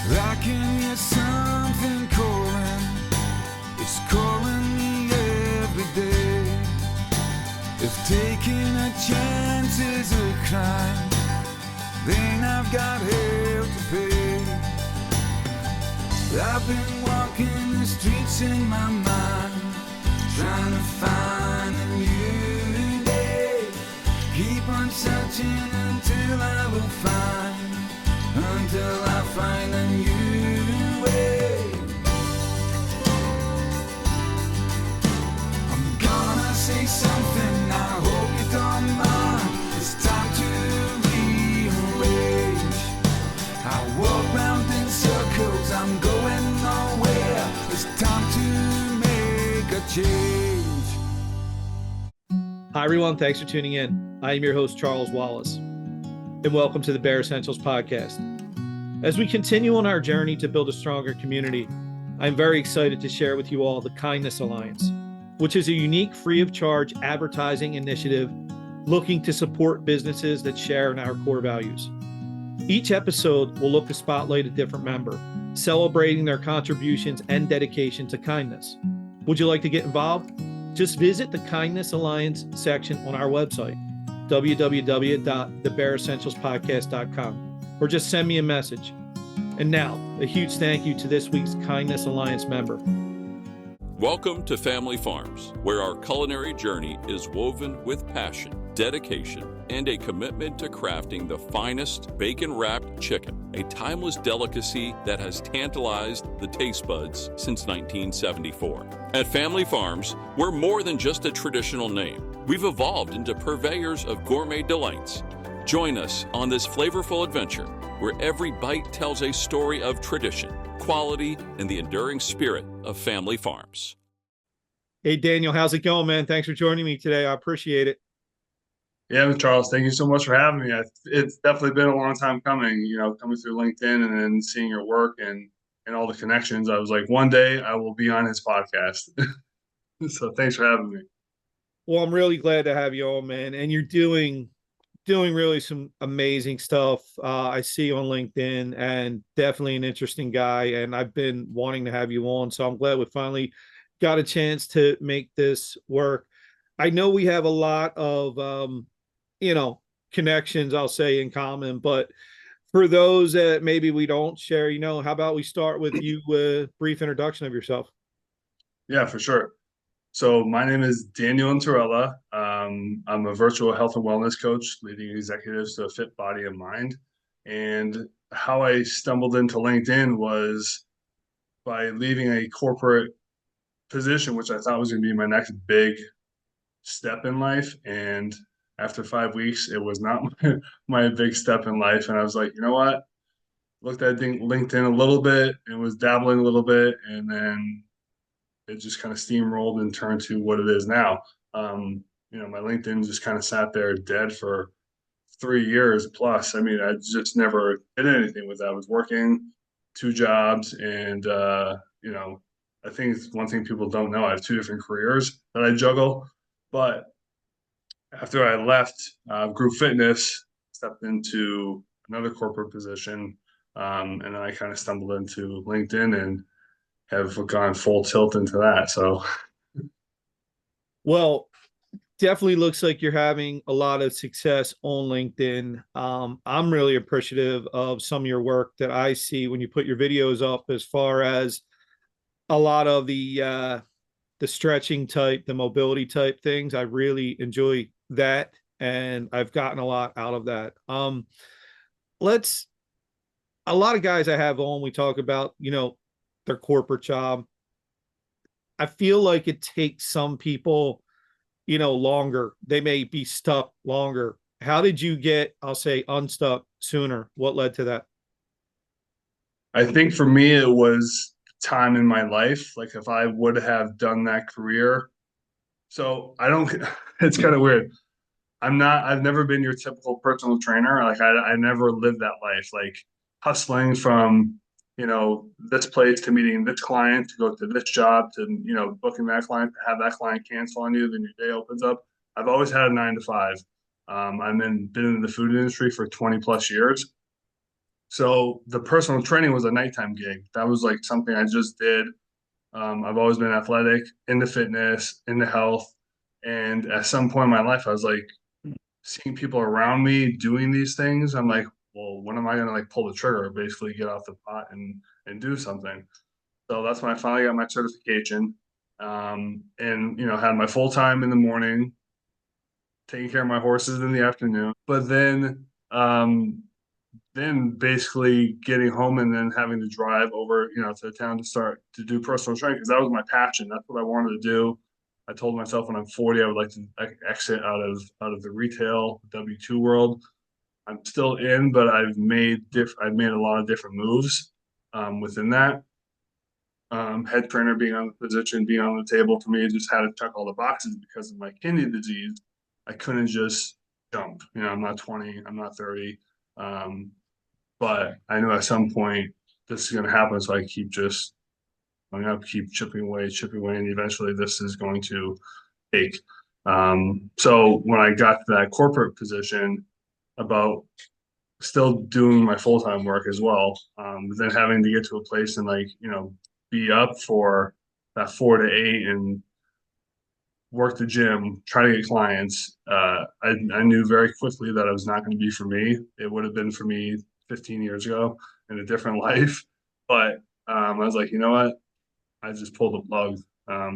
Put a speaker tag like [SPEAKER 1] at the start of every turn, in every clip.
[SPEAKER 1] I can hear something calling. It's calling me every day. If taking a chance is a crime, then I've got hell to pay. I've been walking the streets in my mind, trying to find a new day. Keep on searching until I will find, until I find a new way. I'm gonna say something, I hope you don't mind. It's time to rearrange. I walk round in circles, I'm going nowhere. It's time to make a change.
[SPEAKER 2] Hi everyone, thanks for tuning in. I am your host, Charles Wallace, and welcome to the Bare Essentials podcast. As we continue on our journey to build a stronger community, I'm very excited to share with you all the Kindness Alliance, which is a unique free of charge advertising initiative looking to support businesses that share in our core values. Each episode will look to spotlight a different member, celebrating their contributions and dedication to kindness. Would you like to get involved? Just visit the Kindness Alliance section on our website, www.thebareessentialspodcast.com, or just send me a message. And now, a huge thank you to this week's Kindness Alliance member.
[SPEAKER 3] Welcome to Family Farms, where our culinary journey is woven with passion, dedication, and a commitment to crafting the finest bacon-wrapped chicken, a timeless delicacy that has tantalized the taste buds since 1974. At Family Farms, we're more than just a traditional name. We've evolved into purveyors of gourmet delights. Join us on this flavorful adventure, where every bite tells a story of tradition, quality, and the enduring spirit of Family Farms.
[SPEAKER 2] Hey, Daniel, how's it going, man? Thanks for joining me today. I appreciate it.
[SPEAKER 4] Yeah, Charles, thank you so much for having me. It's definitely been a long time coming, coming through LinkedIn and then seeing your work and all the connections. I was like, one day I will be on his podcast. So thanks for having me.
[SPEAKER 2] Well, I'm really glad to have you on, man. And you're doing really some amazing stuff. I see on LinkedIn, and definitely an interesting guy. And I've been wanting to have you on, so I'm glad we finally got a chance to make this work. I know we have a lot of connections, I'll say, in common, but for those that maybe we don't share, how about we start with you with a brief introduction of yourself?
[SPEAKER 4] Yeah, for sure. So my name is Daniel Intorella. I'm a virtual health and wellness coach, leading executives to a fit body and mind. And how I stumbled into LinkedIn was by leaving a corporate position, which I thought was going to be my next big step in life. And after 5 weeks, it was not my big step in life. And I was like, you know what? Looked at LinkedIn a little bit and was dabbling a little bit. And then it just kind of steamrolled and turned to what it is now. My LinkedIn just kind of sat there dead for 3 years plus. I mean, I just never did anything with that. I was working 2 jobs and, I think it's one thing people don't know. I have 2 different careers that I juggle. But after I left Group Fitness, stepped into another corporate position, and then I kind of stumbled into LinkedIn and have gone full tilt into that. So,
[SPEAKER 2] Well, definitely looks like you're having a lot of success on LinkedIn. I'm really appreciative of some of your work that I see when you put your videos up, as far as a lot of the stretching type, the mobility type things. I really enjoy that, and I've gotten a lot out of that. A lot of guys I have on, we talk about, their corporate job. I feel like it takes some people, longer. They may be stuck longer. How did you get, I'll say, unstuck sooner? What led to that?
[SPEAKER 4] I think for me, it was time in my life. Like if I would have done that career. So I don't, it's kind of weird. I've never been your typical personal trainer. Like I never lived that life, like hustling from, this place to meeting this client, to go to this job, to, booking that client, to have that client cancel on you, then your day opens up. I've always had a 9 to 5. I've been in the food industry for 20 plus years. So the personal training was a nighttime gig. That was like something I just did. I've always been athletic, into fitness, into health. And at some point in my life, I was like seeing people around me doing these things. I'm like, well, when am I going to like pull the trigger, basically get off the pot and do something? So that's when I finally got my certification. And had my full time in the morning, taking care of my horses in the afternoon. But then basically getting home and then having to drive over, to the town to start to do personal training because that was my passion. That's what I wanted to do. I told myself when I'm 40, I would like to exit out of the retail W-2 world. I'm still in, but I've made a lot of different moves within that. Head trainer being on the position, being on the table for me, just had to check all the boxes because of my kidney disease. I couldn't just jump. I'm not 20, I'm not 30. But I knew at some point this is going to happen. So I'm going to keep chipping away, and eventually this is going to take. So when I got to that corporate position, about still doing my full time work as well, but then having to get to a place and be up for that 4 to 8 and work the gym, try to get clients. I knew very quickly that it was not going to be for me. It would have been for me 15 years ago in a different life. But I was like, you know what? I just pulled the plug.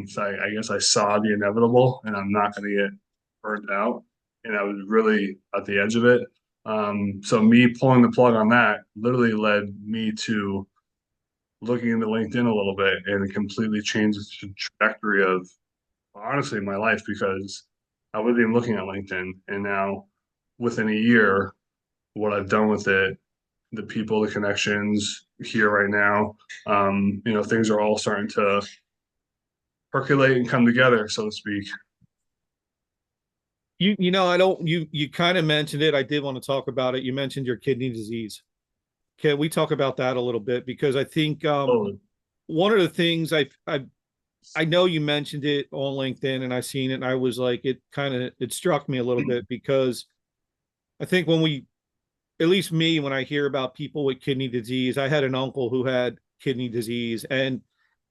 [SPEAKER 4] So I guess I saw the inevitable and I'm not going to get burned out. And I was really at the edge of it. So me pulling the plug on that literally led me to looking into LinkedIn a little bit and it completely changed the trajectory of honestly my life because I wasn't even looking at LinkedIn. And now within a year, what I've done with it, the people, the connections here right now, things are all starting to percolate and come together, so to speak.
[SPEAKER 2] I don't you kind of mentioned it. I did want to talk about it. You mentioned your kidney disease. Can we talk about that a little bit? Because I think
[SPEAKER 4] Totally.
[SPEAKER 2] one of the things I know you mentioned it on LinkedIn and I seen it and I was like, it struck me a little bit because I think at least me, when I hear about people with kidney disease, I had an uncle who had kidney disease and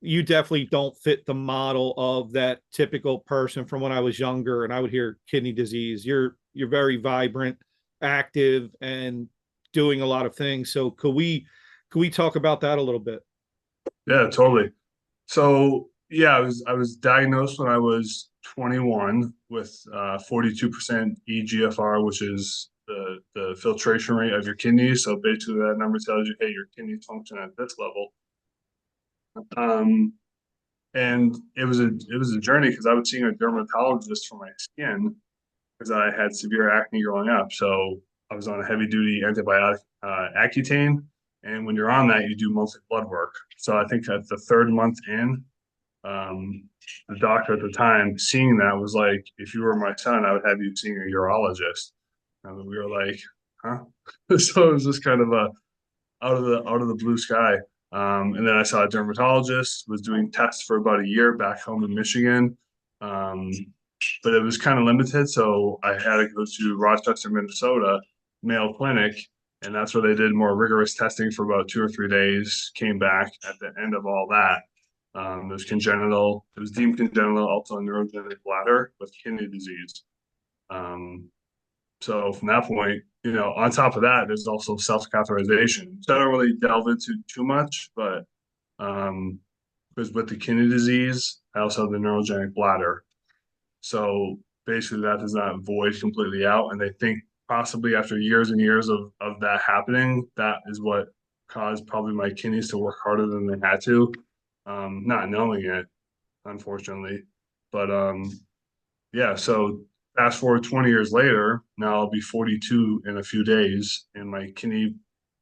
[SPEAKER 2] you definitely don't fit the model of that typical person from when I was younger and I would hear kidney disease. You're very vibrant, active and doing a lot of things. So could we talk about that a little bit?
[SPEAKER 4] Yeah, totally. So yeah, I was diagnosed when I was 21 with 42% EGFR, which is the filtration rate of your kidneys. So basically that number tells you, hey, your kidneys function at this level. Um, and it was a journey because I was seeing a dermatologist for my skin because I had severe acne growing up. So I was on a heavy duty antibiotic Accutane, and when you're on that, you do mostly blood work. So I think at the third month in, the doctor at the time seeing that was like, if you were my son, I would have you seeing a urologist. And we were like, huh? So it was just kind of a out of the blue sky. And then I saw a dermatologist, was doing tests for about a year back home in Michigan. Um, but it was kind of limited. So I had to go to Rochester, Minnesota, Mayo Clinic, and that's where they did more rigorous testing for about 2 or 3 days. Came back at the end of all that. It was congenital. It was deemed congenital, also neurogenic bladder with kidney disease. Um, so from that point, on top of that, there's also self-catheterization. So I don't really delve into too much, but because with the kidney disease, I also have the neurogenic bladder. So basically, that does not void completely out. And they think possibly after years and years of that happening, that is what caused probably my kidneys to work harder than they had to, not knowing it, unfortunately. But yeah, so fast forward 20 years later, now I'll be 42 in a few days, and my kidney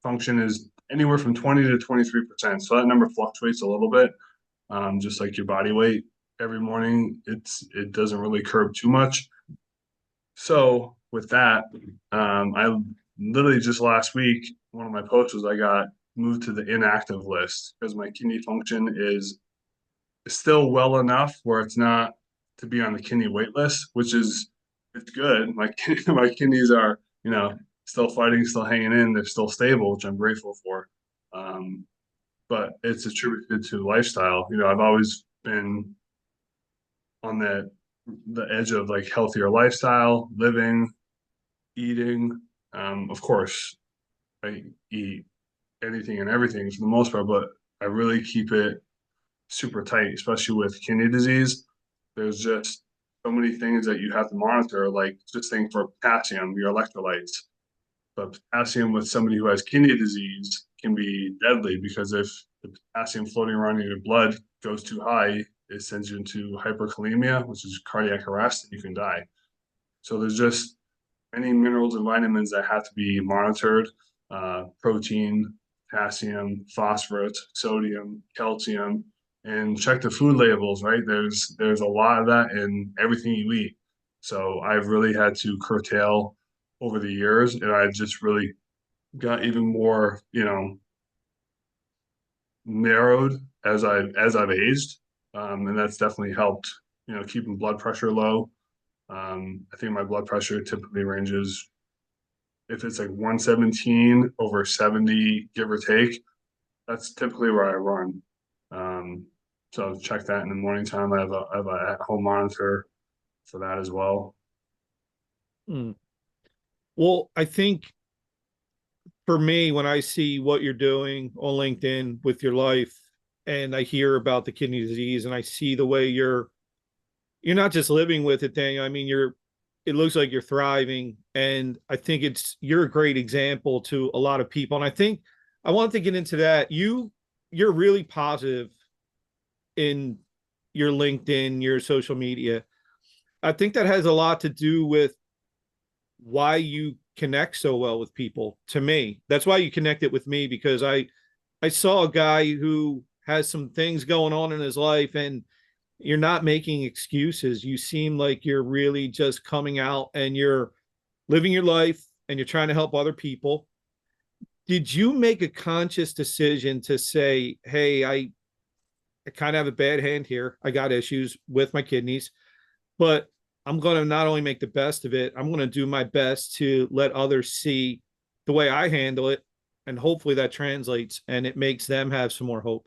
[SPEAKER 4] function is anywhere from 20 to 23%. So that number fluctuates a little bit, just like your body weight. Every morning, it doesn't really curb too much. So with that, I literally just last week, one of my posts was I got moved to the inactive list because my kidney function is still well enough where it's not to be on the kidney wait list, which is it's good. My kidneys are still fighting, still hanging in. They're still stable, which I'm grateful for. But it's attributed to lifestyle. I've always been on the edge of like healthier lifestyle, living, eating. Of course, I eat anything and everything for the most part, but I really keep it super tight, especially with kidney disease. There's just so many things that you have to monitor, like just think for potassium, your electrolytes. But potassium with somebody who has kidney disease can be deadly because if the potassium floating around in your blood goes too high, it sends you into hyperkalemia, which is cardiac arrest, and you can die. So there's just many minerals and vitamins that have to be monitored, protein, potassium, phosphorus, sodium, calcium, and check the food labels, right? There's a lot of that in everything you eat. So I've really had to curtail over the years, and I just really got even more, narrowed as I've aged, and that's definitely helped, keeping blood pressure low. I think my blood pressure typically ranges if it's like 117 over 70, give or take, that's typically where I run. Um, so check that in the morning time. I have a at-home monitor for that as well.
[SPEAKER 2] Mm. Well, I think for me, when I see what you're doing on LinkedIn with your life, and I hear about the kidney disease, and I see the way you're not just living with it, Daniel. I mean, it looks like you're thriving, and I think you're a great example to a lot of people. And I think I want to get into that. You're really positive in your LinkedIn, your social media. I think that has a lot to do with why you connect so well with people. To me, that's why you connected with me, because I saw a guy who has some things going on in his life, and you're not making excuses. You seem like you're really just coming out and you're living your life and you're trying to help other people. Did you make a conscious decision to say, hey, I kind of have a bad hand here. I got issues with my kidneys, but I'm going to not only make the best of it, I'm going to do my best to let others see the way I handle it. And hopefully that translates and it makes them have some more hope.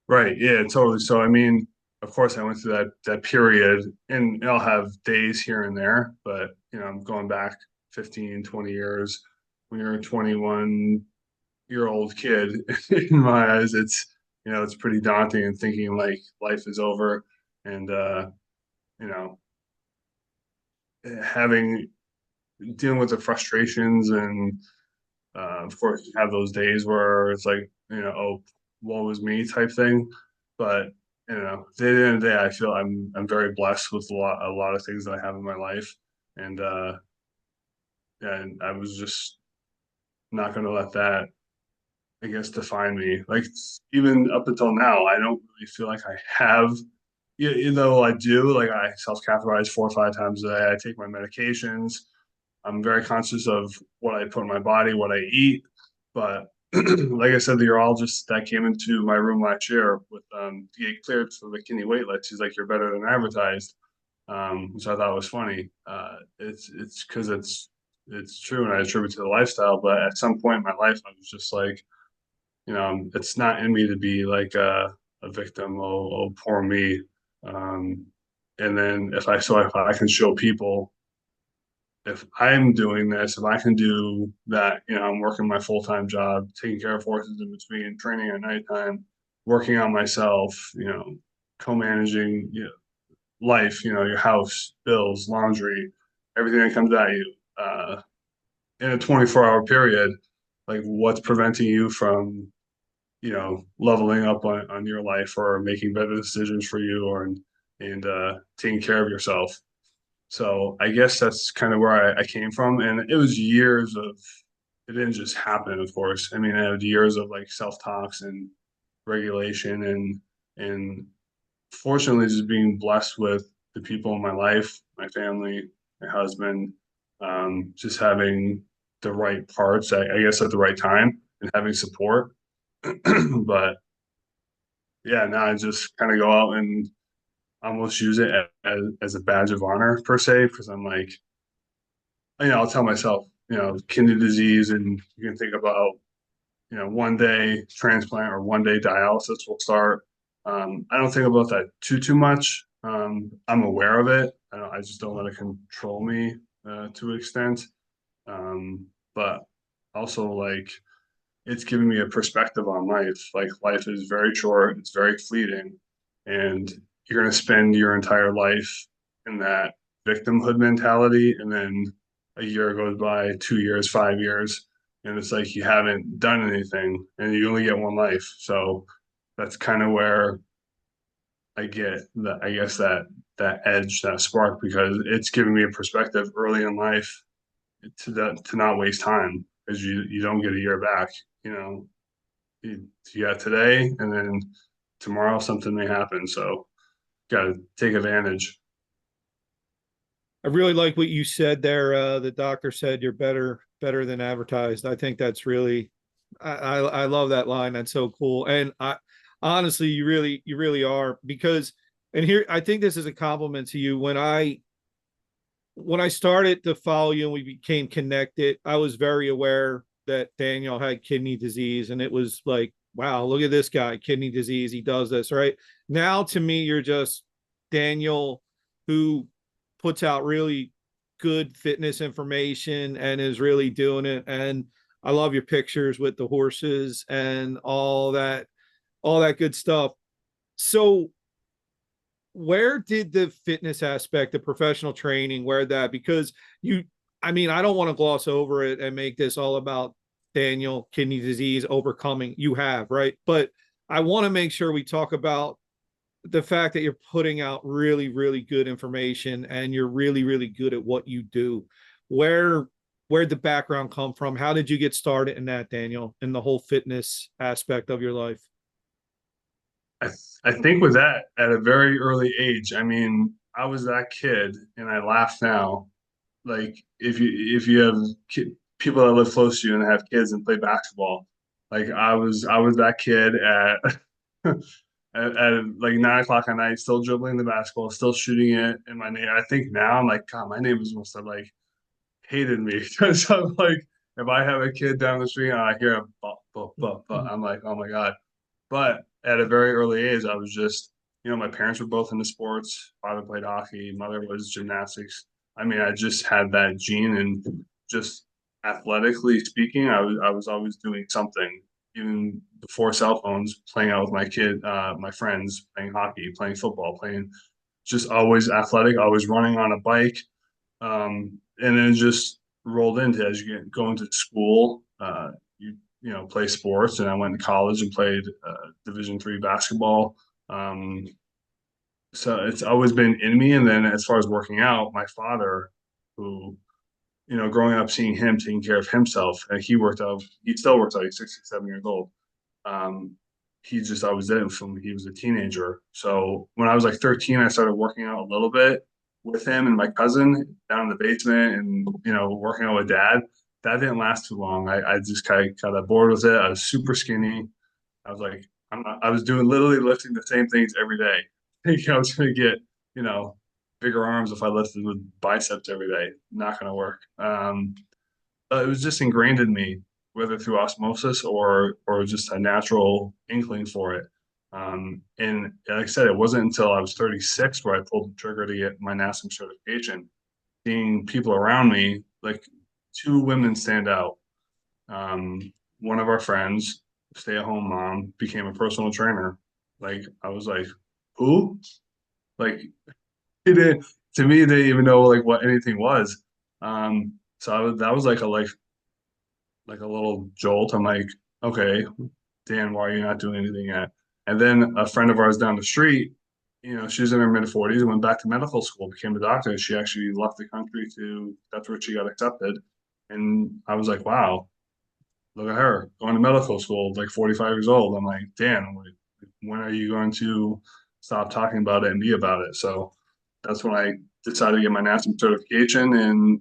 [SPEAKER 4] Right. Yeah, totally. So I mean, of course I went through that period and I'll have days here and there, but I'm going back 15, 20 years. When you're a 21-year-old kid, in my eyes, it's pretty daunting and thinking like life is over and you know, having dealing with the frustrations and of course you have those days where it's like, oh, woe is me type thing. But at the end of the day, I feel I'm very blessed with a lot of things that I have in my life. And and I was just not gonna let that, I guess, define me. Like even up until now, I don't really feel like I have, though I do, like I self-catheterize 4 or 5 times a day. I take my medications. I'm very conscious of what I put in my body, what I eat. But like I said, the urologist that came into my room last year with to get cleared for the kidney waitlist, he's like, "You're better than advertised," which I thought was funny. It's because it's true, and I attribute it to the lifestyle. But at some point in my life, I was just like, it's not in me to be like a victim. Oh, poor me. Um, and then if I can show people if I'm doing this, if I can do that, I'm working my full-time job, taking care of horses in between, training at nighttime, working on myself, co-managing, life, your house, bills, laundry, everything that comes at you, in a 24-hour period, like what's preventing you from, leveling up on your life or making better decisions for you or and taking care of yourself. So I guess that's kind of where I came from. And it was years of, it didn't just happen, of course. I mean, I had years of like self-talks and regulation and fortunately just being blessed with the people in my life, my family, my husband, just having the right parts, I guess at the right time and having support. But yeah, now I just kind of go out and almost use it as a badge of honor per se, because I'm like, I'll tell myself, kidney disease, and you can think about, one day transplant or one day dialysis will start. I don't think about that too much. I'm aware of it. I just don't let it control me to an extent. But also, like, it's giving me a perspective on life. Like, life is very short, it's very fleeting, and you're going to spend your entire life in that victimhood mentality. And then a year goes by, 2 years, 5 years, and it's like you haven't done anything and you only get one life. So that's kind of where I get that, I guess, that edge, that spark, because it's giving me a perspective early in life to not waste time, because you don't get a year back. You know, you got today, and then tomorrow something may happen. So got to take advantage.
[SPEAKER 2] I really like what you said there. The doctor said you're better than advertised. I think that's really, I love that line. That's so cool. And I honestly, you really are, because, and here, I think this is a compliment to you. When I started to follow you and we became connected, I was very aware that Daniel had kidney disease, and it was like, wow, look at this guy, kidney disease. He does this, right? Now to me, you're just Daniel, who puts out really good fitness information and is really doing it. And I love your pictures with the horses and all that good stuff. So where did the fitness aspect, the professional training, where that, because you, I mean, I don't want to gloss over it and make this all about Daniel kidney disease overcoming. You have, right? But I want to make sure we talk about the fact that you're putting out really, really good information and you're really, really good at what you do. Where where'd the background come from? How did you get started in that, Daniel, in the whole fitness aspect of your life?
[SPEAKER 4] I think with that at a very early age. I mean, I was that kid, and I laugh now. Like, if you have people that live close to you and have kids and play basketball, like I was that kid at at like 9 o'clock at night, still dribbling the basketball, still shooting it. And my name, I think now I'm like, God, my neighbors must have like hated me. So I'm like, if I have a kid down the street and I hear a but, I'm like, oh my God. But at a very early age, I was just, my parents were both into sports. Father played hockey, mother was gymnastics. I mean, I just had that gene, and just athletically speaking, I was always doing something. Even before cell phones, playing out with my friends, playing hockey, playing football, playing, just always athletic, always running on a bike. And then just rolled into, as you get going to school, play sports. And I went to college and played Division III basketball. Um, so it's always been in me. And then as far as working out, my father, who, growing up seeing him taking care of himself, and he still works out, he's 67 years old. Um, he just always did it from he was a teenager. So when I was like 13, I started working out a little bit with him and my cousin down in the basement, and working out with dad. That didn't last too long. I just kind of got bored with it. I was super skinny. I was like, I was doing literally lifting the same things every day. Thinking I was going to get, you know, bigger arms if I lifted with biceps every day. Not going to work. It was just ingrained in me, whether through osmosis or just a natural inkling for it. And like I said, it wasn't until I was 36 where I pulled the trigger to get my NASM certification. Seeing people around me, like two women stand out. One of our friends, stay-at-home mom, became a personal trainer. Like, I was like, who? Like, it didn't, to me, they didn't even know like what anything was. So that was like a little jolt. I'm like, okay, Dan, why are you not doing anything yet? And then a friend of ours down the street, she's in her mid 40s and went back to medical school, became a doctor. She actually left the country that's where she got accepted. And I was like, wow, look at her going to medical school, like 45 years old. I'm like, Dan, when are you going to stop talking about it and be about it? So that's when I decided to get my NASM certification, and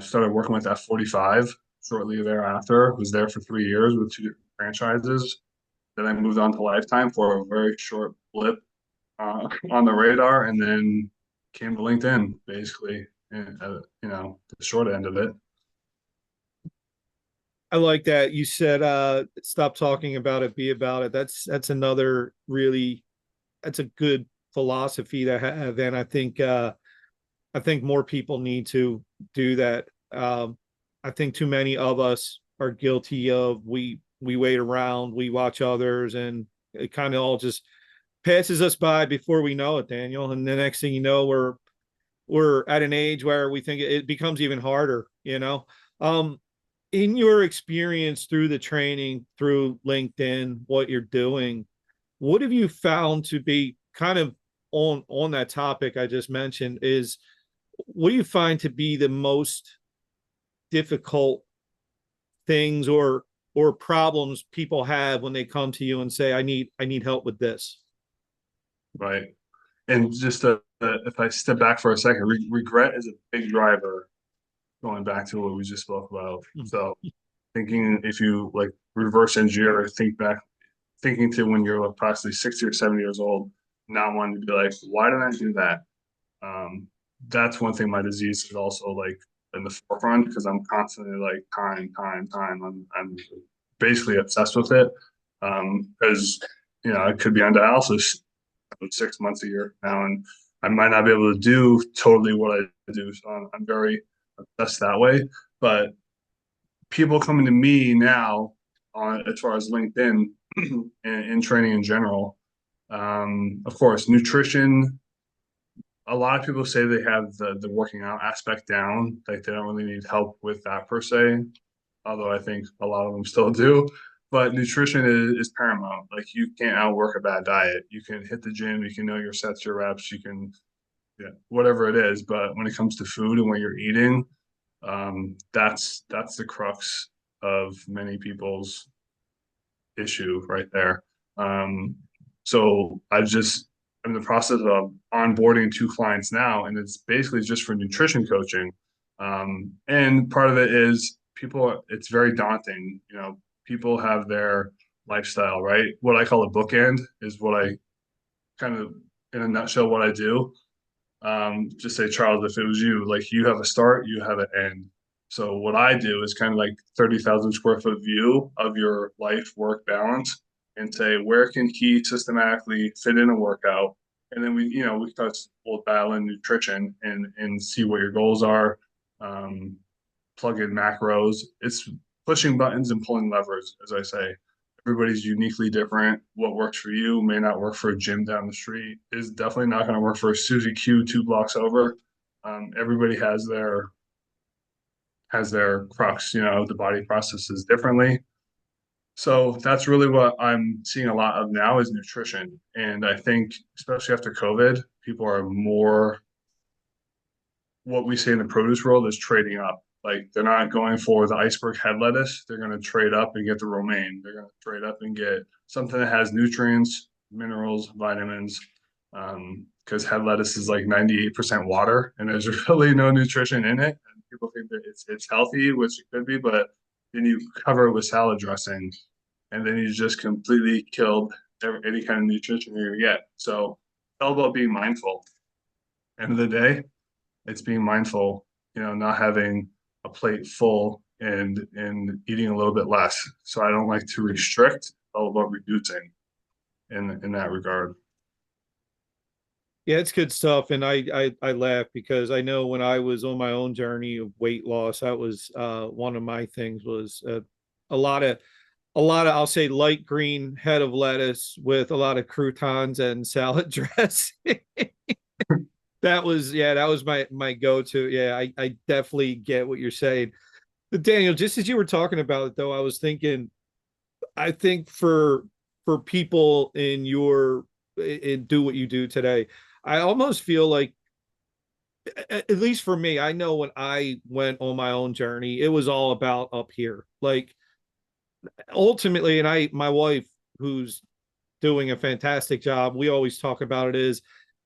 [SPEAKER 4] started working with F45 shortly thereafter. Was there for 3 years with two different franchises. Then I moved on to Lifetime for a very short blip on the radar, and then came to LinkedIn, basically. the short end of it.
[SPEAKER 2] I like that. You said, stop talking about it, be about it. That's another really, that's a good philosophy to have. And I think more people need to do that. I think too many of us are guilty of, we wait around, we watch others, and it kind of all just passes us by before we know it, Daniel. And the next thing you know, we're at an age where we think it becomes even harder, you know. In your experience through the training, through LinkedIn, what you're doing, what have you found to be kind of on that topic I just mentioned, is what do you find to be the most difficult things or problems people have when they come to you and say, I need help with this?
[SPEAKER 4] Right. And just if I step back for a second, regret is a big driver, going back to what we just spoke about. So thinking, if you like reverse engineer or thinking to when you're approximately 60 or 70 years old, not wanting to be like, why did I do that? That's one thing my disease is also like in the forefront, because I'm constantly like time. I'm basically obsessed with it. Because I could be on dialysis 6 months a year now, and I might not be able to do totally what I do. So I'm very obsessed that way. But people coming to me now on as far as LinkedIn and in training in general, of course, nutrition. A lot of people say they have the working out aspect down, like they don't really need help with that per se. Although I think a lot of them still do. But nutrition is paramount. Like you can't outwork a bad diet. You can hit the gym, you can know your sets, your reps, you can, yeah, whatever it is. But when it comes to food and what you're eating, that's the crux of many people's issue right there. So I'm in the process of onboarding 2 clients now, and it's basically just for nutrition coaching. And part of it is it's very daunting. People have their lifestyle, right? What I call a bookend is what I kind of, in a nutshell, what I do. Just say, Charles, if it was you, like you have a start, you have an end. So what I do is kind of like 30,000 square foot view of your life work balance, and say, where can he systematically fit in a workout? And then we'll dial in nutrition and see what your goals are. Plug in macros. It's pushing buttons and pulling levers, as I say. Everybody's uniquely different. What works for you may not work for a gym down the street. Is definitely not going to work for a Suzy Q 2 blocks over. Everybody has their crux. The body processes differently. So that's really what I'm seeing a lot of now is nutrition. And I think, especially after COVID, people are more, what we say in the produce world is trading up. Like they're not going for the iceberg head lettuce. They're going to trade up and get the romaine. They're going to trade up and get something that has nutrients, minerals, vitamins. Because head lettuce is like 98% water, and there's really no nutrition in it. And people think that it's healthy, which it could be, but then you cover it with salad dressing, and then you just completely killed any kind of nutrition you're gonna get. So it's all about being mindful. End of the day, it's being mindful, not having a plate full and eating a little bit less. So I don't like to restrict, it's all about reducing in that regard.
[SPEAKER 2] Yeah, it's good stuff. And I laugh because I know when I was on my own journey of weight loss, that was one of my things was a lot of I'll say light green head of lettuce with a lot of croutons and salad dressing. That was my go-to. Yeah, I definitely get what you're saying. But Daniel, just as you were talking about it though, I was thinking, I think for people in do what you do today, I almost feel like, at least for me, I know when I went on my own journey, it was all about up here. Like ultimately, and my wife, who's doing a fantastic job, we always talk about it, is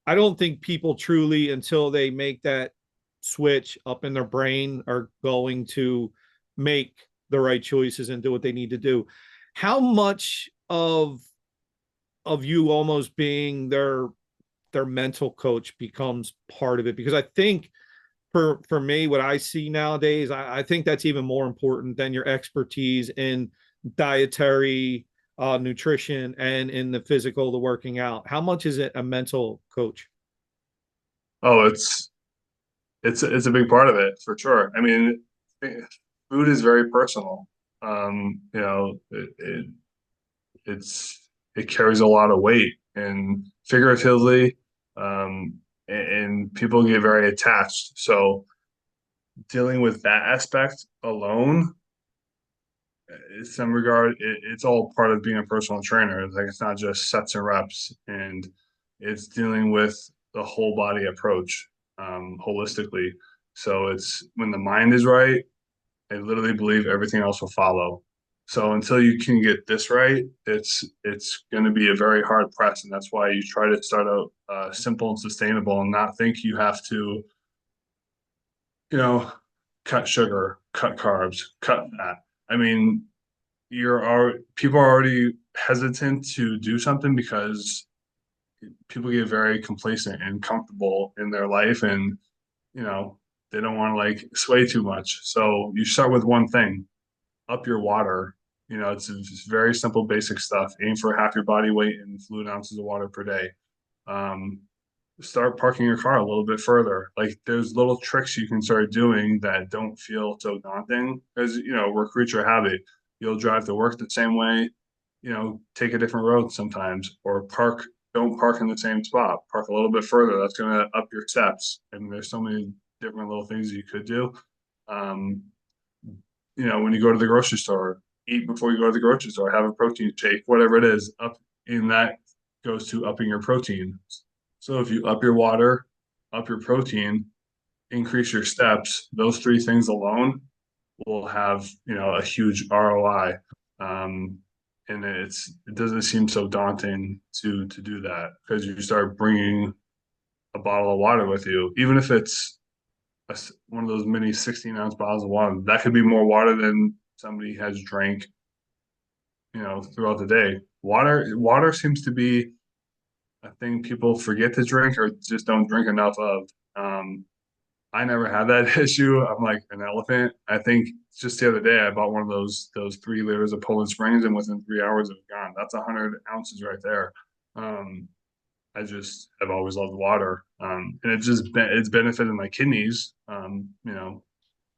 [SPEAKER 2] I don't think people truly, until they make that switch up in their brain, are going to make the right choices and do what they need to do. How much of you almost being their mental coach becomes part of it? Because I think for me, what I see nowadays, I think that's even more important than your expertise in dietary, nutrition, and in the physical, the working out. How much is it a mental coach?
[SPEAKER 4] Oh, it's a big part of it for sure. I mean, food is very personal. You know, it's it carries a lot of weight and figuratively, and people get very attached. So dealing with that aspect alone, in some regard, it's all part of being a personal trainer. It's like it's not just sets and reps, and it's dealing with the whole body approach, holistically. So it's when the mind is right, I literally believe everything else will follow. So until you can get this right, it's going to be a very hard press, and that's why you try to start out simple and sustainable, and not think you have to, you know, cut sugar, cut carbs, cut fat. I mean, people are already hesitant to do something because people get very complacent and comfortable in their life, and you know they don't want to like sway too much. So you start with one thing: up your water. You know, it's just very simple, basic stuff. Aim for half your body weight in fluid ounces of water per day. Um, Start parking your car a little bit further. Like there's little tricks you can start doing that don't feel so daunting because, you know, we're a creature of habit. You'll drive to work the same way, you know, take a different road sometimes, or don't park in the same spot, park a little bit further. That's going to up your steps. And there's so many different little things you could do. Um, you know, when you go to the grocery store, eat before you go to the grocery store, have a protein shake, whatever it is, up in that goes to upping your protein. So if you up your water, up your protein, increase your steps, those three things alone will have, you know, a huge ROI. And it doesn't seem so daunting to do that because you start bringing a bottle of water with you, even if it's one of those mini 16-ounce bottles of water. That could be more water than somebody has drank, you know, throughout the day. Water seems to be a thing people forget to drink or just don't drink enough of. Um, I never had that issue. I'm like an elephant. I think just the other day I bought one of those 3 liters of Poland Springs, and within 3 hours it was gone. That's 100 ounces right there. Um, I just have always loved water, and it's benefited my kidneys. You know,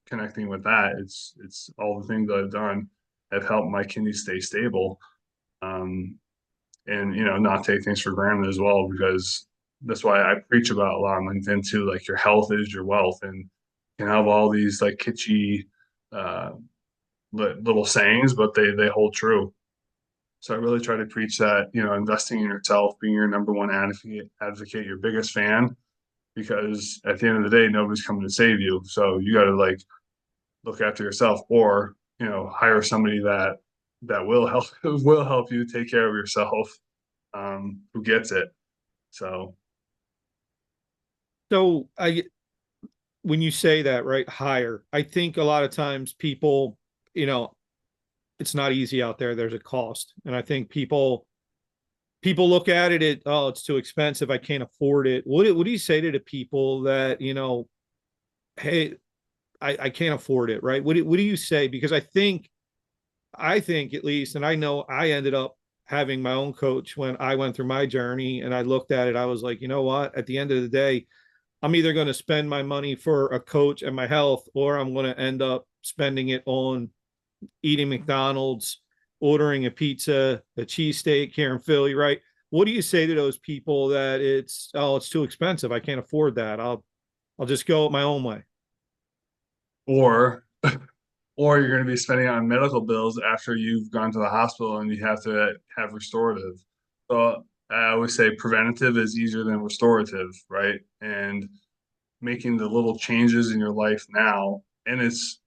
[SPEAKER 4] connecting with that, it's all the things that I've done have helped my kidneys stay stable. Um, and you know not take things for granted as well, because that's why I preach about a lot on LinkedIn too. Like your health is your wealth, and you can have all these like kitschy uh, little sayings, but they hold true. So I really try to preach that, you know, investing in yourself, being your number one advocate, your biggest fan, because at the end of the day, nobody's coming to save you. So you got to like look after yourself, or you know, hire somebody that will help will help you take care of yourself, who gets it. So
[SPEAKER 2] So when you say that, right, hire, I think a lot of times people, you know, it's not easy out there. There's a cost. And I think people look at it, oh, it's too expensive. I can't afford it. What do you say to the people that, you know, hey, I can't afford it, right? What do you say? Because I think at least, and I know I ended up having my own coach when I went through my journey, and I looked at it, I was like, you know what? At the end of the day, I'm either going to spend my money for a coach and my health, or I'm going to end up spending it on eating McDonald's, ordering a pizza, a cheesesteak here in Philly, right? What do you say to those people that it's too expensive? I can't afford that. I'll just go my own way.
[SPEAKER 4] or or you're going to be spending on medical bills after you've gone to the hospital and you have to have restorative. So I always say preventative is easier than restorative, right? And making the little changes in your life now, and it's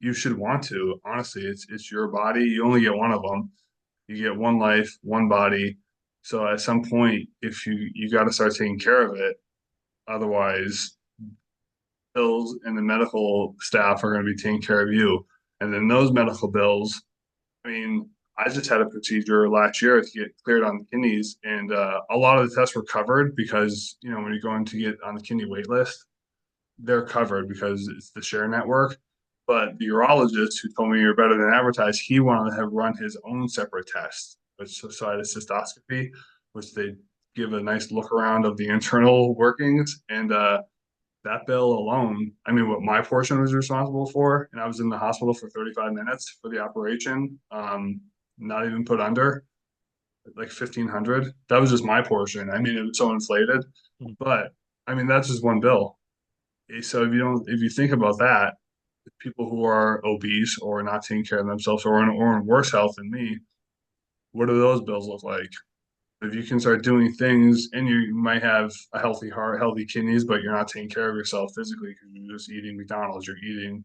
[SPEAKER 4] you should want to. Honestly, it's your body. You only get one of them. You get one life, one body. So at some point, if you got to start taking care of it, otherwise bills and the medical staff are going to be taking care of you. And then those medical bills, I mean, I just had a procedure last year to get cleared on the kidneys, and a lot of the tests were covered because, you know, when you're going to get on the kidney wait list, they're covered because it's the share network. But the urologist who told me you're better than advertised, he wanted to have run his own separate test, which so I had a cystoscopy, which they give a nice look around of the internal workings. And that bill alone, I mean, what my portion was responsible for, and I was in the hospital for 35 minutes for the operation, not even put under, like 1,500. That was just my portion. I mean, it was so inflated, but I mean, that's just one bill. So if you think about that, people who are obese or not taking care of themselves or in worse health than me, what do those bills look like? If you can start doing things and you might have a healthy heart, healthy kidneys, but you're not taking care of yourself physically because you're just eating McDonald's, you're eating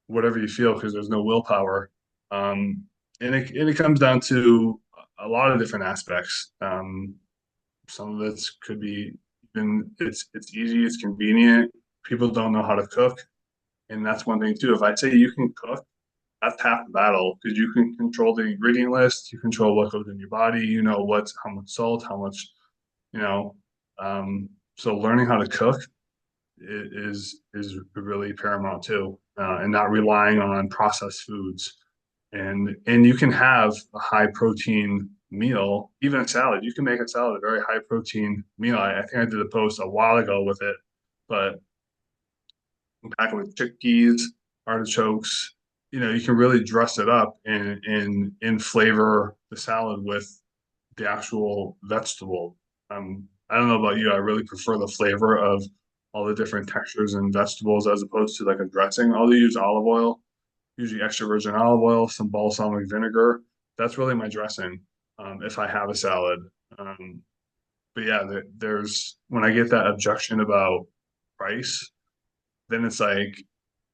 [SPEAKER 4] whatever you feel because there's no willpower. And it comes down to a lot of different aspects. Some of it could be even it's easy, it's convenient. People don't know how to cook. And that's one thing too. If I say you can cook, that's half the battle because you can control the ingredient list, you control what goes in your body, you know what's how much salt, how much, you know. So learning how to cook is really paramount too, and not relying on processed foods. And you can have a high protein meal, even a salad. You can make a salad a very high protein meal. I think I did a post a while ago with it, but pack it with chickpeas, artichokes. You know, you can really dress it up and flavor the salad with the actual vegetable. I don't know about you. I really prefer the flavor of all the different textures and vegetables as opposed to like a dressing. I'll use olive oil, usually extra virgin olive oil, some balsamic vinegar. That's really my dressing if I have a salad. But yeah, there's when I get that objection about price, then it's like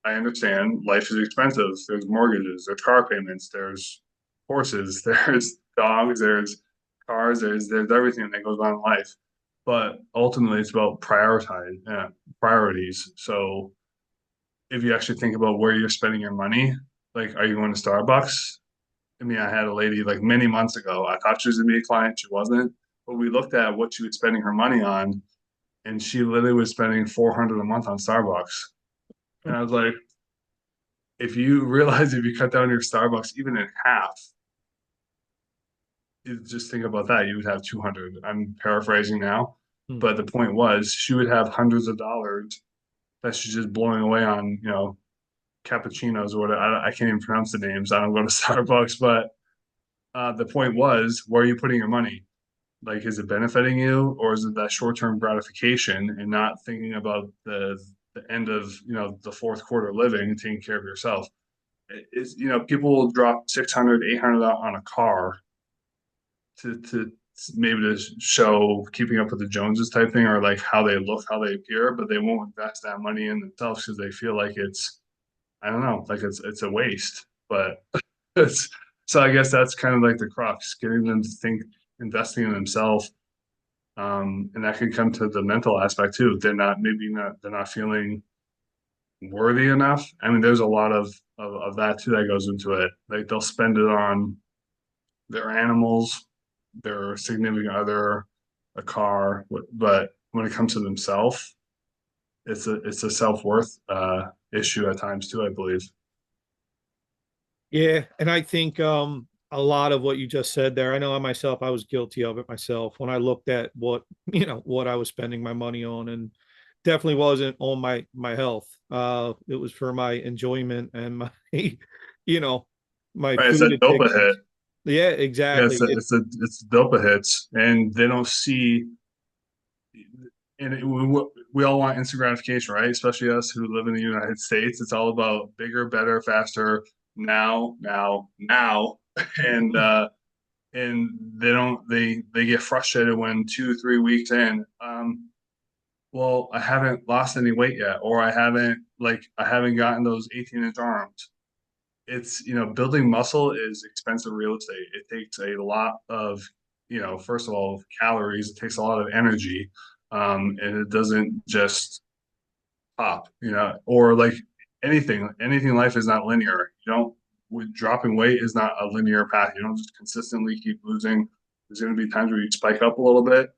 [SPEAKER 4] I understand life is expensive. There's mortgages, there's car payments, there's horses, there's dogs, there's cars, there's everything that goes on in life. But ultimately, it's about priorities. So if you actually think about where you're spending your money, like, are you going to Starbucks? I mean, I had a lady like many months ago. I thought she was gonna be a client, she wasn't. But we looked at what she was spending her money on, and she literally was spending 400 a month on Starbucks. And I was like, if you realize if you cut down your Starbucks even in half, you just think about that, you would have 200. I'm paraphrasing now,
[SPEAKER 2] Hmm.
[SPEAKER 4] but the point was she would have hundreds of dollars that she's just blowing away on, cappuccinos or whatever. I can't even pronounce the names. I don't go to Starbucks, but the point was, where are you putting your money? Like, is it benefiting you, or is it that short-term gratification and not thinking about the end of the fourth quarter living and taking care of yourself? Is people will drop 600, 800 on a car to maybe to show keeping up with the Joneses type thing, or like how they look, how they appear, but they won't invest that money in themselves because they feel like it's, I don't know, like it's a waste. But it's so I guess that's kind of like the crux, getting them to think, investing in themselves. And that can come to the mental aspect too. They're not feeling worthy enough. I mean, there's a lot of that too that goes into it. Like they'll spend it on their animals, their significant other, a car, but when it comes to themselves, it's a self-worth issue at times too, I believe.
[SPEAKER 2] Yeah, and I think a lot of what you just said there, I know I myself, I was guilty of it myself when I looked at what, what I was spending my money on, and definitely wasn't on my health. It was for my enjoyment and my, you know, my
[SPEAKER 4] Right, it's
[SPEAKER 2] food
[SPEAKER 4] a dopa hit.
[SPEAKER 2] addictions. Yeah,
[SPEAKER 4] Yeah,
[SPEAKER 2] exactly.
[SPEAKER 4] it's dopa hits, and they don't see. And we all want instant gratification, right? Especially us who live in the United States. It's all about bigger, better, faster, now, now, now, and they get frustrated when 2, 3 weeks in. Well, I haven't lost any weight yet, or I haven't gotten those 18-inch arms. It's building muscle is expensive real estate. It takes a lot of first of all calories. It takes a lot of energy, and it doesn't just pop. Or like anything in life is not linear. You don't with dropping weight is not a linear path. You don't just consistently keep losing. There's going to be times where you spike up a little bit.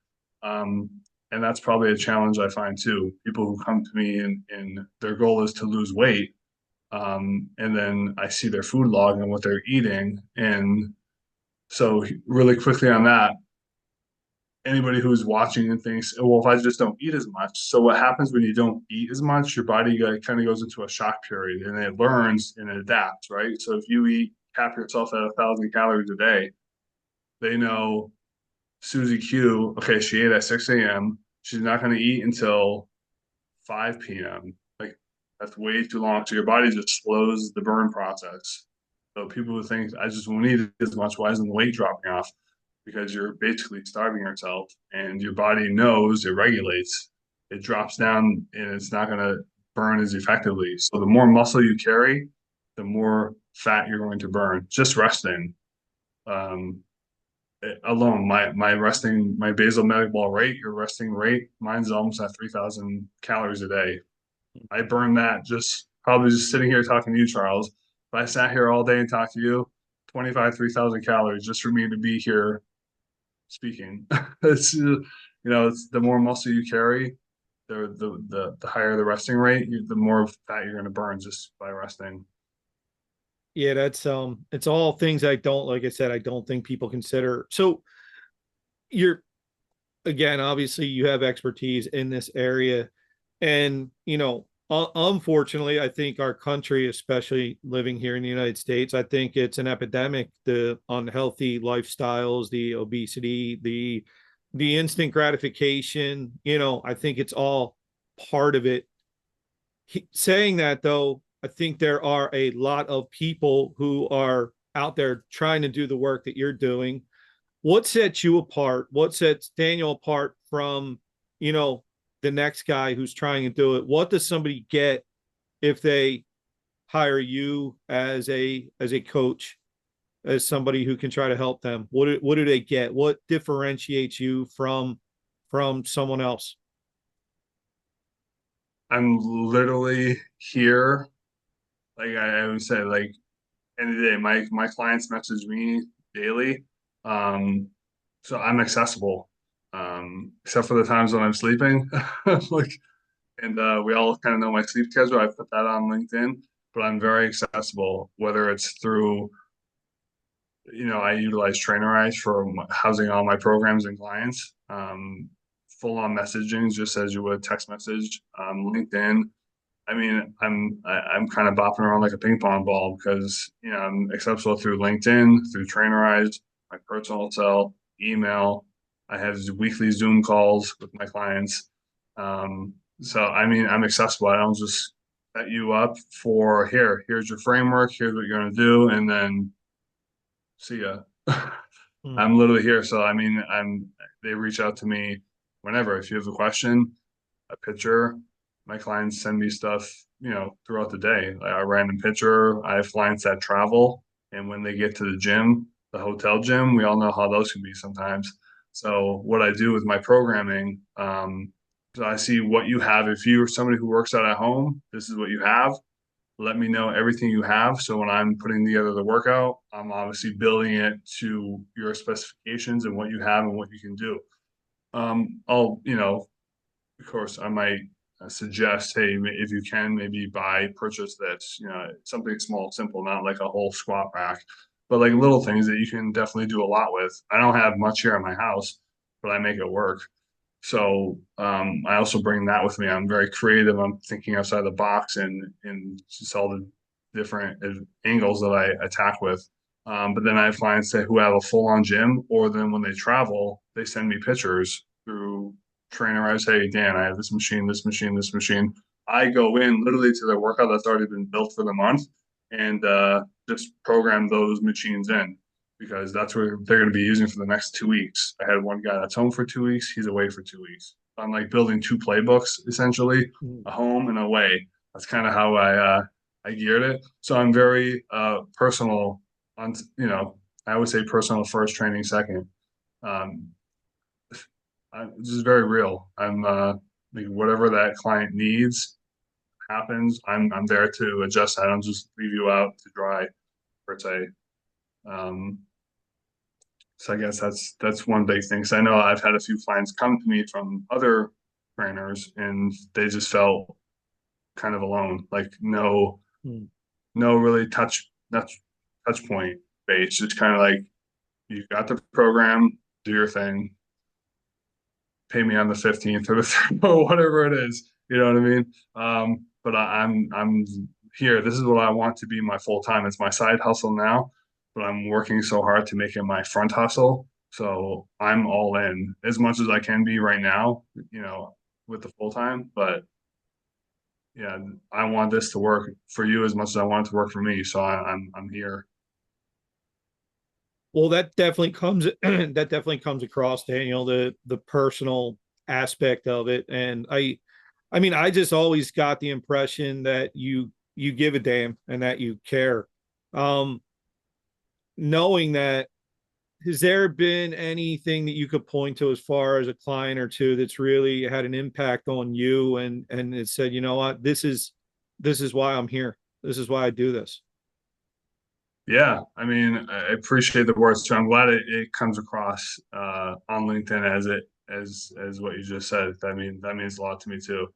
[SPEAKER 4] Um, And that's probably a challenge I find too. People who come to me and their goal is to lose weight. And then I see their food log and what they're eating. And so really quickly on that, anybody who's watching and thinks, oh, well, if I just don't eat as much. So what happens when you don't eat as much, your body kind of goes into a shock period and it learns and it adapts, right? So if you cap yourself at 1,000 calories a day, they know Susie Q, okay, she ate at 6 a.m. She's not going to eat until 5 p.m. Like that's way too long. So your body just slows the burn process. So people who think I just won't eat as much, why isn't the weight dropping off? Because you're basically starving yourself and your body knows it regulates. It drops down and it's not going to burn as effectively. So the more muscle you carry, the more fat you're going to burn. Just resting. Um, Alone, my basal metabolic rate, your resting rate, mine's almost at 3,000 calories a day. I burn that just probably just sitting here talking to you, Charles. If I sat here all day and talked to you, 3,000 calories just for me to be here speaking. It's it's the more muscle you carry, the higher the resting rate, the more fat you're going to burn just by resting.
[SPEAKER 2] Yeah, that's it's all things I don't, like I said, I don't think people consider. So you're, again, obviously you have expertise in this area, and unfortunately, I think our country, especially living here in the United States, I think it's an epidemic, the unhealthy lifestyles, the obesity, the instant gratification. I think it's all part of it. Saying that, though, I think there are a lot of people who are out there trying to do the work that you're doing. What sets you apart? What sets Daniel apart from, the next guy who's trying to do it? What does somebody get if they hire you as a coach, as somebody who can try to help them? What do they get? What differentiates you from someone else?
[SPEAKER 4] I'm literally here. Like I would say, like end of the day, my clients message me daily. Um, so I'm accessible. Except for the times when I'm sleeping. Like and we all kind of know my sleep schedule. I put that on LinkedIn, but I'm very accessible, whether it's through, I utilize Trainerize for housing all my programs and clients. Full on messaging, just as you would text message. LinkedIn. I mean, I'm kind of bopping around like a ping pong ball because I'm accessible through LinkedIn, through Trainerize, my personal cell, email. I have weekly Zoom calls with my clients. So I mean, I'm accessible. I don't just set you up for here's your framework, here's what you're gonna do, and then see ya.
[SPEAKER 2] Hmm.
[SPEAKER 4] I'm literally here. So I mean, they reach out to me whenever. If you have a question, a picture, my clients send me stuff, throughout the day. Like a random picture. I have clients that travel, and when they get to the gym, the hotel gym, we all know how those can be sometimes. So what I do with my programming, so I see what you have. If you're somebody who works out at home, this is what you have. Let me know everything you have. So when I'm putting together the workout, I'm obviously building it to your specifications and what you have and what you can do. I'll, of course, I might suggest, hey, if you can, maybe purchase this, something small, simple, not like a whole squat rack, but like little things that you can definitely do a lot with. I don't have much here in my house, but I make it work. So I also bring that with me. I'm very creative. I'm thinking outside the box and just all the different angles that I attack with. But then I have clients who have a full on gym, or then when they travel, they send me pictures through Trainerize. Hey, Dan, I have this machine, this machine, this machine. I go in literally to their workout that's already been built for the month and just program those machines in because that's what they're going to be using for the next 2 weeks. I had one guy that's home for 2 weeks. He's away for 2 weeks. I'm like building two playbooks, essentially, a home and away. That's kind of how I geared it. So I'm very personal on, I would say personal first, training second. Um, I'm just very real. I'm like whatever that client needs happens. I'm there to adjust. I don't just leave you out to dry per se. Um, So I guess that's one big thing. So I know I've had a few clients come to me from other trainers, and they just felt kind of alone, like no really touch point base. It's kind of like you got the program, do your thing, pay me on the 15th or the or whatever it is. You know what I mean? But I'm here. This is what I want to be my full time. It's my side hustle now, but I'm working so hard to make it my front hustle. So I'm all in as much as I can be right now, with the full time. But yeah, I want this to work for you as much as I want it to work for me. So I'm here.
[SPEAKER 2] Well, that definitely comes that definitely comes across, Daniel, the personal aspect of it. And I mean, I just always got the impression that you give a damn and that you care. Um, Knowing that, has there been anything that you could point to as far as a client or two that's really had an impact on you and it said, you know what, this is why I'm here. This is why I do this.
[SPEAKER 4] Yeah, I mean, I appreciate the words too. I'm glad it comes across on LinkedIn as what you just said. That means a lot to me too.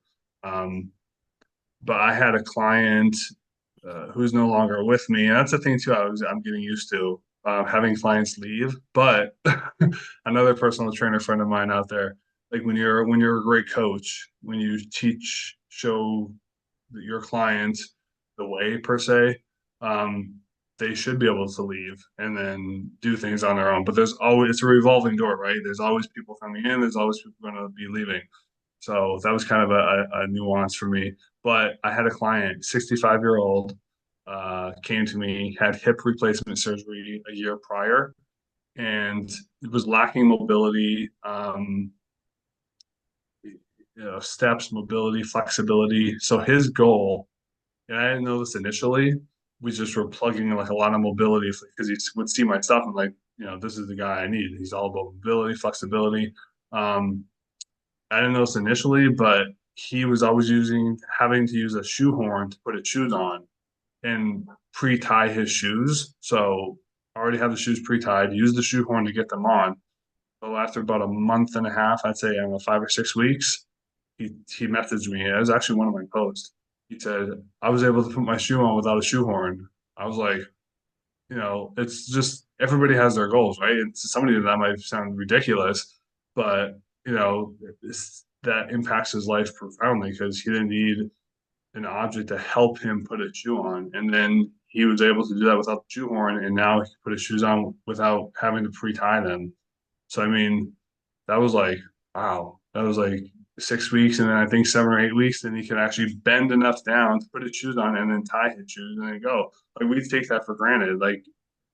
[SPEAKER 4] Um, but I had a client who's no longer with me, and that's the thing too. I'm getting used to having clients leave. But another personal trainer friend of mine out there, like when you're a great coach, when you show your client the way per se, um, they should be able to leave and then do things on their own. But there's always it's a revolving door, right? There's always people coming in. There's always people going to be leaving. So that was kind of a nuance for me. But I had a client, 65-year-old, came to me, had hip replacement surgery a year prior, and it was lacking mobility, steps, mobility, flexibility. So his goal, and I didn't know this initially, we just were plugging in like a lot of mobility because he would see my stuff and like, this is the guy I need. He's all about mobility, flexibility. Um, I didn't know this initially, but he was always having to use a shoehorn to put his shoes on and pre-tie his shoes. So I already have the shoes pre-tied, use the shoehorn to get them on. So after about a month and a half, I'd say, I don't know, 5 or 6 weeks, he messaged me. It was actually one of my posts. He said, I was able to put my shoe on without a shoehorn. I was like, it's just everybody has their goals, right? And to somebody that might sound ridiculous, but that impacts his life profoundly because he didn't need an object to help him put a shoe on, and then he was able to do that without the shoehorn, and now he can put his shoes on without having to pre-tie them. So I mean, that was like, wow, that was like 6 weeks, and then I think 7 or 8 weeks, then he can actually bend enough down to put his shoes on and then tie his shoes and then go. Like we take that for granted. Like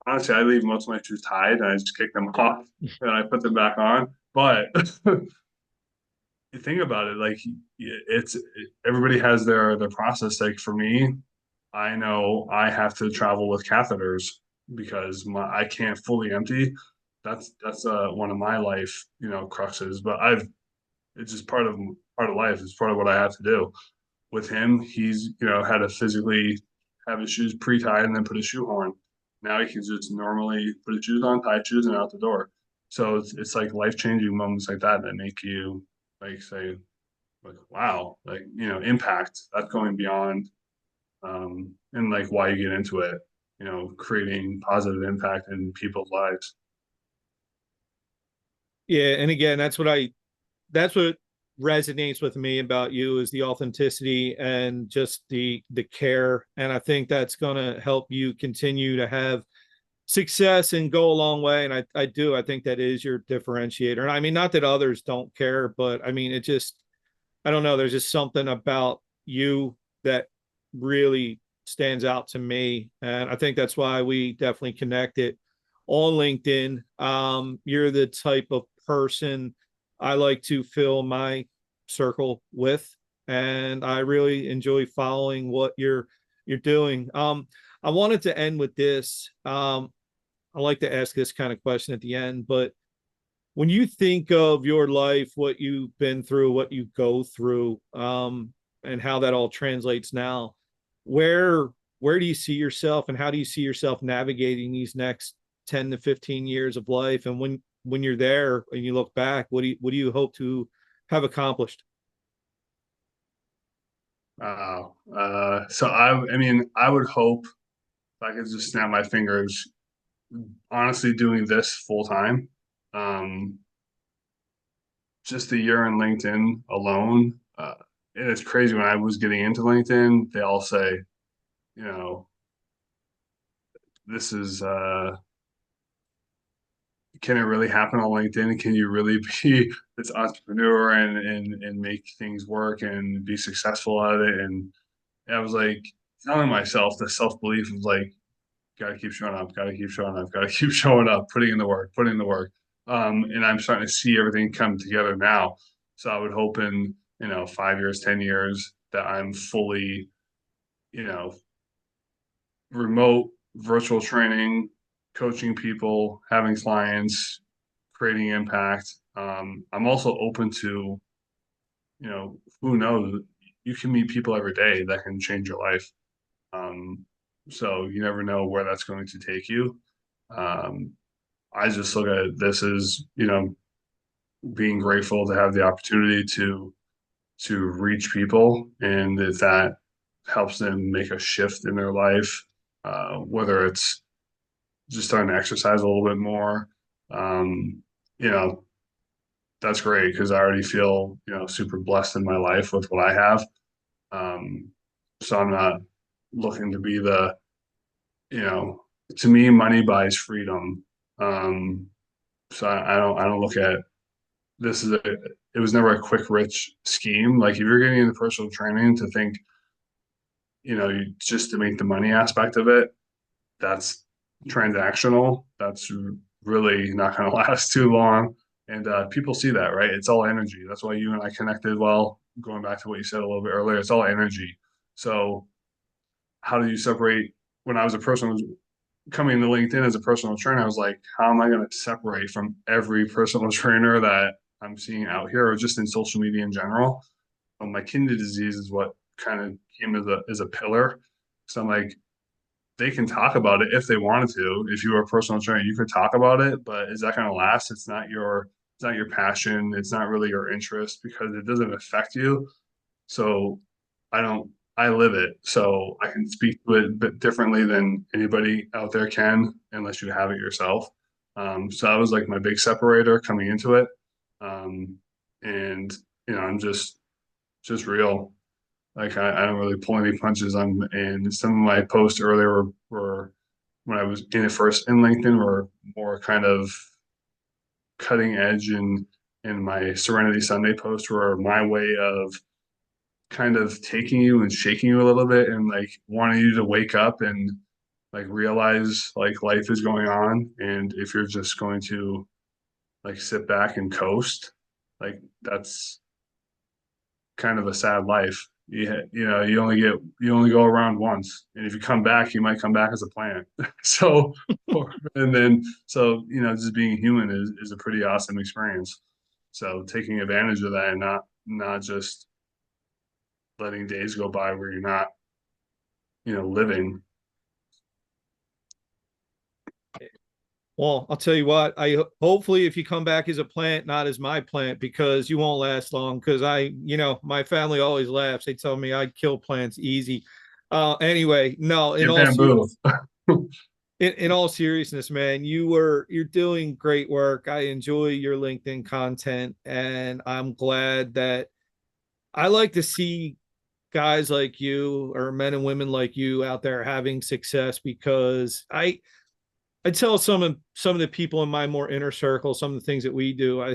[SPEAKER 4] honestly, I leave most of my shoes tied and I just kick them off and I put them back on. But you think about it, like everybody has their process. Like for me, I know I have to travel with catheters because I can't fully empty. That's one of my life, cruxes. But it's just part of life. It's part of what I have to do. With him, he's had to physically have his shoes pre-tied and then put a shoehorn. Now he can just normally put his shoes on, tie shoes, and out the door. So it's like life-changing moments like that make you like say like wow, like impact that's going beyond and like why you get into it, creating positive impact in people's lives.
[SPEAKER 2] Yeah, and again, that's what resonates with me about you is the authenticity and just the care. And I think that's going to help you continue to have success and go a long way. And I think that is your differentiator. And I mean, not that others don't care, but I mean, I don't know, there's just something about you that really stands out to me. And I think that's why we definitely connected on LinkedIn. You're the type of person I like to fill my circle with, and I really enjoy following what you're doing. I wanted to end with this. I like to ask this kind of question at the end, but when you think of your life, what you've been through, what you go through, and how that all translates now, where do you see yourself, and how do you see yourself navigating these next 10 to 15 years of life? And when you're there and you look back, what do you hope to have accomplished?
[SPEAKER 4] So I mean, I would hope if I could just snap my fingers, honestly, doing this full time. Um, just a year on LinkedIn alone. And it's crazy when I was getting into LinkedIn, they all say, you know, this is can it really happen on LinkedIn? Can you really be this entrepreneur and make things work and be successful at it? And I was like telling myself the self belief of like, gotta keep showing up, gotta keep showing up, gotta keep showing up, putting in the work, putting in the work. And I'm starting to see everything come together now. So I would hope in, 5 years, 10 years that I'm fully, you know, remote virtual training, coaching people, having clients, creating impact. I'm also open to, who knows, you can meet people every day that can change your life. Um, so you never know where that's going to take you. Um, I just look at this as, being grateful to have the opportunity to reach people, and if that helps them make a shift in their life, whether it's just starting to exercise a little bit more, um, you know, that's great because I already feel, super blessed in my life with what I have. Um, so I'm not looking to be you know, to me, money buys freedom. Um, so I don't look at this as it was never a quick rich scheme. Like if you're getting into personal training to think, just to make the money aspect of it, that's transactional. That's really not going to last too long. And people see that, right? It's all energy. That's why you and I connected well. Going back to what you said a little bit earlier, it's all energy. So how do you separate? When I was a person coming to LinkedIn as a personal trainer, I was like, how am I going to separate from every personal trainer that I'm seeing out here or just in social media in general? My kidney disease is what kind of came as a pillar. So I'm like, they can talk about it if they wanted to. If you were a personal trainer, you could talk about it, but is that going to last? It's not your passion. It's not really your interest because it doesn't affect you. So I don't, I live it. So I can speak to it a bit differently than anybody out there can, unless you have it yourself. So that was like my big separator coming into it. Um, and I'm just real. Like I don't really pull any punches. And some of my posts earlier were when I was in it first in LinkedIn were more kind of cutting edge, and my Serenity Sunday posts were my way of kind of taking you and shaking you a little bit and like wanting you to wake up and like realize like life is going on. And if you're just going to like sit back and coast, like that's kind of a sad life. You only go around once, and if you come back, you might come back as a plant. So, and then just being human is a pretty awesome experience. So taking advantage of that and not just letting days go by where you're not, living.
[SPEAKER 2] Well, I'll tell you what, hopefully if you come back as a plant, not as my plant, because you won't last long. Because my family always laughs. They tell me I kill plants easy. Anyway, no,
[SPEAKER 4] Get bamboo.
[SPEAKER 2] In all seriousness, man, you're doing great work. I enjoy your LinkedIn content, and I'm glad that I like to see guys like you or men and women like you out there having success because I tell some of the people in my more inner circle, some of the things that we do. I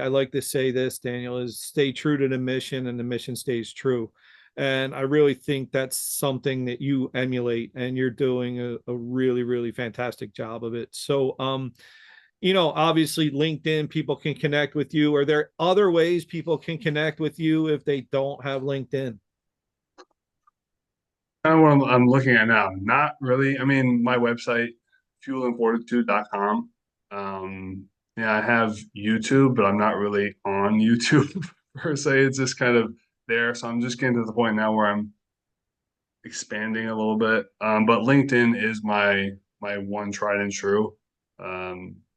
[SPEAKER 2] like to say this, Daniel, is stay true to the mission and the mission stays true. And I really think that's something that you emulate and you're doing a really, really fantastic job of it. So, obviously LinkedIn, people can connect with you. Are there other ways people can connect with you if they don't have LinkedIn?
[SPEAKER 4] Kind of what I'm looking at now. Not really. I mean, my website, fuelandfortitude.com. Yeah, I have YouTube, but I'm not really on YouTube per se. It's just kind of there. So I'm just getting to the point now where I'm expanding a little bit. But LinkedIn is my one tried and true.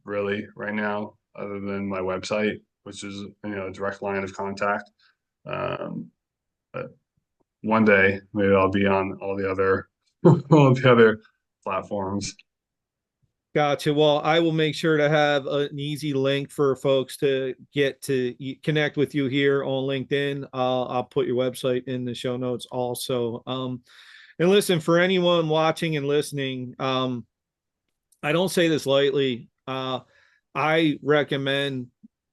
[SPEAKER 4] really right now, other than my website, which is, a direct line of contact. But one day maybe I'll be on all the other all the other platforms.
[SPEAKER 2] Gotcha. Well, I will make sure to have an easy link for folks to get to connect with you here on LinkedIn. I'll put your website in the show notes also. And listen, for anyone watching and listening, I don't say this lightly. I recommend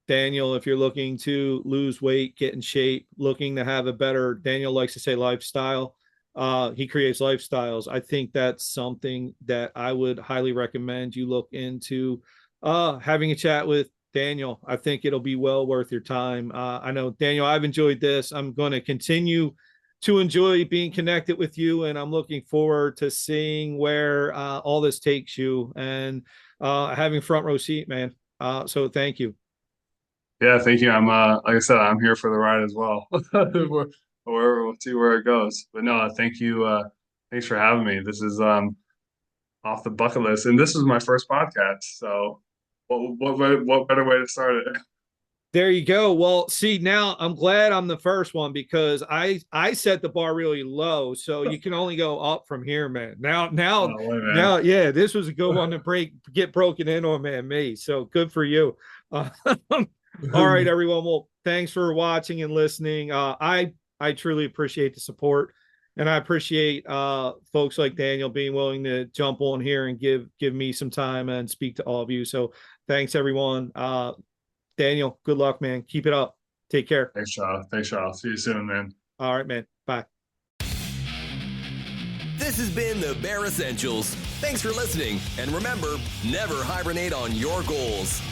[SPEAKER 2] Daniel, if you're looking to lose weight, get in shape, looking to have a better, Daniel likes to say lifestyle. He creates lifestyles. I think that's something that I would highly recommend you look into having a chat with Daniel. I think it'll be well worth your time. I know, Daniel, I've enjoyed this. I'm going to continue to enjoy being connected with you, and I'm looking forward to seeing where all this takes you and having front row seat, man. So thank you.
[SPEAKER 4] Yeah, thank you. I'm like I said, I'm here for the ride as well. We'll see where it goes. But no, thank you. Thanks for having me. This is off the bucket list, and this is my first podcast. So, what better way to start it?
[SPEAKER 2] There you go. Well, see, now I'm glad I'm the first one because I set the bar really low, so you can only go up from here, man. Now, yeah, this was a good one to get broken in on, man. Me, so good for you. All right, everyone. Well, thanks for watching and listening. I truly appreciate the support, and I appreciate folks like Daniel being willing to jump on here and give me some time and speak to all of you. So thanks, everyone. Daniel, good luck, man. Keep it up. Take care.
[SPEAKER 4] Thanks, Charles. Thanks, Charles. See you soon, man.
[SPEAKER 2] All right, man. Bye.
[SPEAKER 5] This has been the Bare Essentials. Thanks for listening. And remember, never hibernate on your goals.